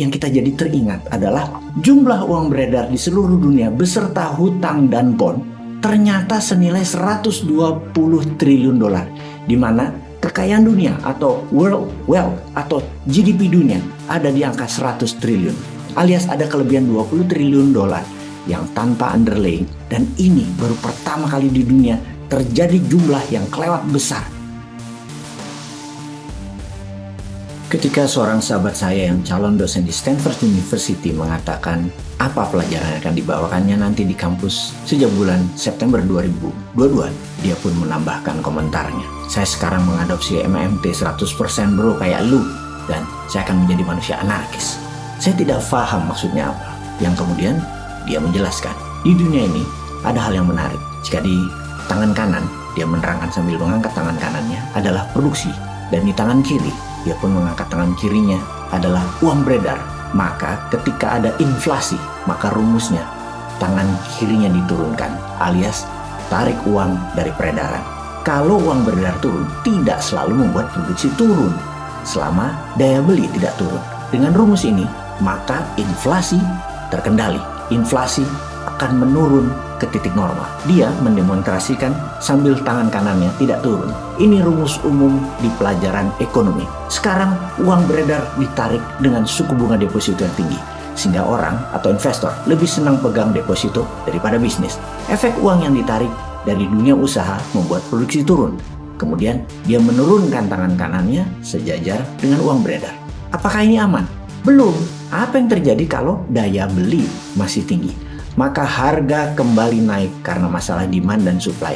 yang kita jadi teringat adalah jumlah uang beredar di seluruh dunia beserta hutang dan bond ternyata senilai 120 triliun dolar, di mana kekayaan dunia atau world wealth atau GDP dunia ada di angka 100 triliun, alias ada kelebihan 20 triliun dolar yang tanpa underlying, dan ini baru pertama kali di dunia terjadi jumlah yang kelewat besar. Ketika seorang sahabat saya yang calon dosen di Stanford University mengatakan apa pelajaran yang akan dibawakannya nanti di kampus sejak bulan September 2022, dia pun menambahkan komentarnya, "Saya sekarang mengadopsi MMT 100% bro kayak lu, dan saya akan menjadi manusia anarkis." Saya tidak paham maksudnya apa. Yang kemudian dia menjelaskan, di dunia ini ada hal yang menarik. Jika di tangan kanan, dia menerangkan sambil mengangkat tangan kanannya, adalah produksi, dan di tangan kiri dia pun mengangkat tangan kirinya adalah uang beredar. Maka ketika ada inflasi, maka rumusnya tangan kirinya diturunkan, alias tarik uang dari peredaran. Kalau uang beredar turun, tidak selalu membuat produksi turun selama daya beli tidak turun. Dengan rumus ini, maka inflasi terkendali. Inflasi akan menurun ke titik normal. Dia mendemonstrasikan sambil tangan kanannya tidak turun. Ini rumus umum di pelajaran ekonomi. Sekarang uang beredar ditarik dengan suku bunga deposito yang tinggi, sehingga orang atau investor lebih senang pegang deposito daripada bisnis. Efek uang yang ditarik dari dunia usaha membuat produksi turun. Kemudian dia menurunkan tangan kanannya sejajar dengan uang beredar. Apakah ini aman? Belum. Apa yang terjadi kalau daya beli masih tinggi? Maka harga kembali naik karena masalah demand dan supply.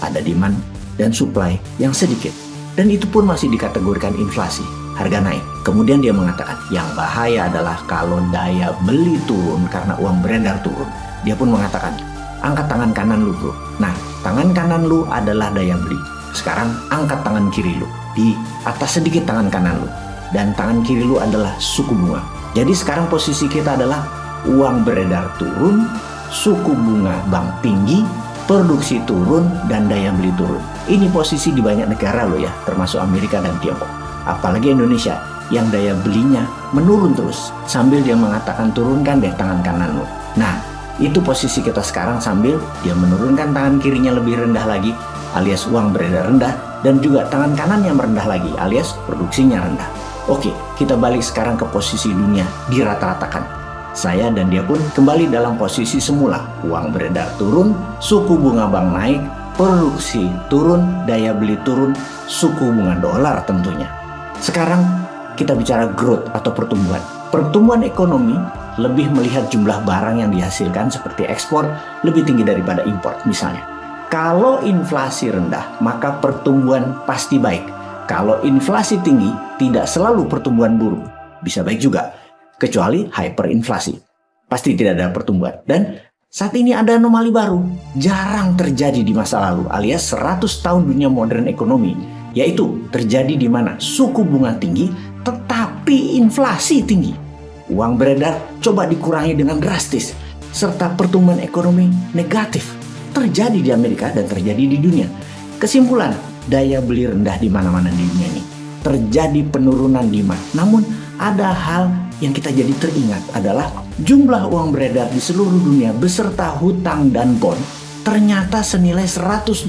Ada demand dan supply yang sedikit, dan itu pun masih dikategorikan inflasi. Harga naik. Kemudian dia mengatakan yang bahaya adalah kalau daya beli turun karena uang beredar turun. Dia pun mengatakan, angkat tangan kanan lu bro. Nah, tangan kanan lu adalah daya beli. Sekarang angkat tangan kiri lu, di atas sedikit tangan kanan lu, dan tangan kiri lu adalah suku bunga. Jadi sekarang posisi kita adalah uang beredar turun, suku bunga bank tinggi, produksi turun, dan daya beli turun. Ini posisi di banyak negara loh ya, termasuk Amerika dan Tiongkok. Apalagi Indonesia yang daya belinya menurun terus, sambil dia mengatakan turunkan deh tangan kanan lo. Nah, itu posisi kita sekarang sambil dia menurunkan tangan kirinya lebih rendah lagi, alias uang beredar rendah, dan juga tangan kanan yang merendah lagi, alias produksinya rendah. Oke, kita balik sekarang ke posisi dunia, dirata-ratakan. Saya dan dia pun kembali dalam posisi semula. Uang beredar turun, suku bunga bank naik, produksi turun, daya beli turun, suku bunga dolar tentunya. Sekarang kita bicara growth atau pertumbuhan. Pertumbuhan ekonomi lebih melihat jumlah barang yang dihasilkan seperti ekspor lebih tinggi daripada impor misalnya. Kalau inflasi rendah, maka pertumbuhan pasti baik. Kalau inflasi tinggi, tidak selalu pertumbuhan buruk. Bisa baik juga, kecuali hyperinflasi. Pasti tidak ada pertumbuhan. Dan saat ini ada anomali baru, jarang terjadi di masa lalu, alias 100 tahun dunia modern ekonomi, yaitu terjadi di mana suku bunga tinggi, tetapi inflasi tinggi. Uang beredar coba dikurangi dengan drastis, serta pertumbuhan ekonomi negatif. Terjadi di Amerika dan terjadi di dunia. Kesimpulan, daya beli rendah di mana-mana di dunia ini. Terjadi penurunan demand. Namun ada hal yang kita jadi teringat adalah jumlah uang beredar di seluruh dunia beserta hutang dan bond ternyata senilai 120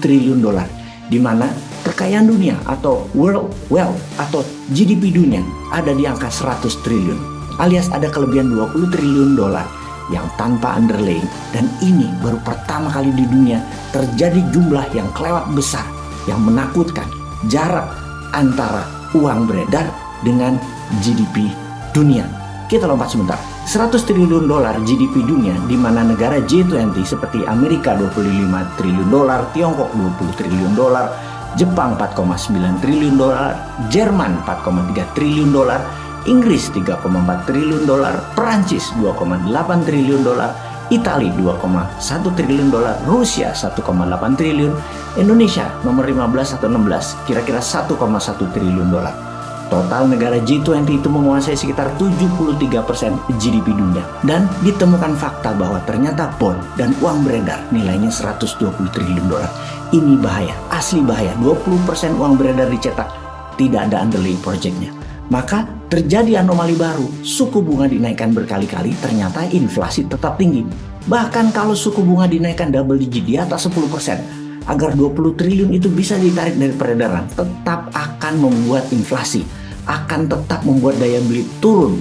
triliun dolar, di mana kekayaan dunia atau world wealth atau GDP dunia ada di angka 100 triliun, alias ada kelebihan 20 triliun dolar yang tanpa underlying, dan ini baru pertama kali di dunia terjadi jumlah yang kelewat besar, yang menakutkan. Jarak antara uang beredar dengan GDP dunia. Kita lompat sebentar. 100 triliun dolar GDP dunia, di mana negara G20 seperti Amerika 25 triliun dolar, Tiongkok 20 triliun dolar, Jepang 4,9 triliun dolar, Jerman 4,3 triliun dolar, Inggris 3,4 triliun dolar, Perancis 2,8 triliun dolar, Italia 2,1 triliun dolar, Rusia 1,8 triliun, Indonesia nomor 15 atau 16 kira-kira 1,1 triliun dolar. Total negara G20 itu menguasai sekitar 73% GDP dunia. Dan ditemukan fakta bahwa ternyata bond dan uang beredar nilainya 120 triliun dolar. Ini bahaya, asli bahaya. 20% uang beredar dicetak, tidak ada underlying projectnya. Maka terjadi anomali baru, suku bunga dinaikkan berkali-kali, ternyata inflasi tetap tinggi. Bahkan kalau suku bunga dinaikkan double digit di atas 10%, agar 20 triliun itu bisa ditarik dari peredaran, tetap akan membuat inflasi, akan tetap membuat daya beli turun,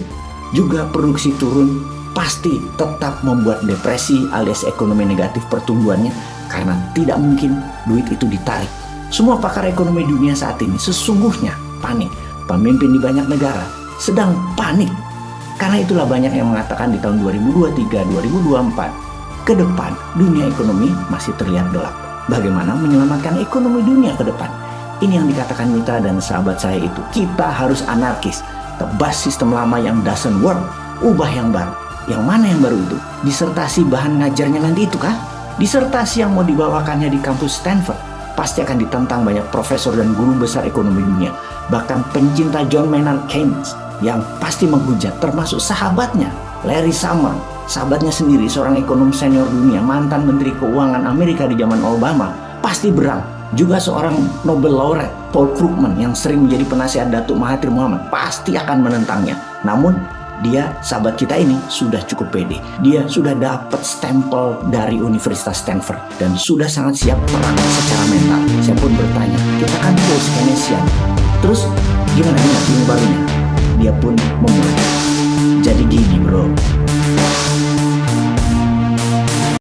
juga produksi turun, pasti tetap membuat depresi alias ekonomi negatif pertumbuhannya, karena tidak mungkin duit itu ditarik. Semua pakar ekonomi dunia saat ini sesungguhnya panik. Pemimpin di banyak negara sedang panik. Karena itulah banyak yang mengatakan di tahun 2023-2024 ke depan dunia ekonomi masih terlihat gelap. Bagaimana menyelamatkan ekonomi dunia ke depan? Ini yang dikatakan Mitra dan sahabat saya itu. Kita harus anarkis, tebas sistem lama yang doesn't work, ubah yang baru. Yang mana yang baru itu? Disertasi bahan ngajarnya nanti itu kah? Disertasi yang mau dibawakannya di kampus Stanford pasti akan ditentang banyak profesor dan guru besar ekonomi dunia. Bahkan pencinta John Maynard Keynes yang pasti menghujat, termasuk sahabatnya Larry Summers, sahabatnya sendiri, seorang ekonom senior dunia, mantan Menteri Keuangan Amerika di zaman Obama, pasti berang. Juga seorang Nobel laureate Paul Krugman yang sering menjadi penasihat Datuk Mahathir Mohamad pasti akan menentangnya. Namun dia, sahabat kita ini, sudah cukup pede. Dia sudah dapat stempel dari Universitas Stanford dan sudah sangat siap perang secara mental. Saya pun bertanya, kita kan post Keynesian, terus gimana ini barunya? Dia pun memulai. Jadi gini bro,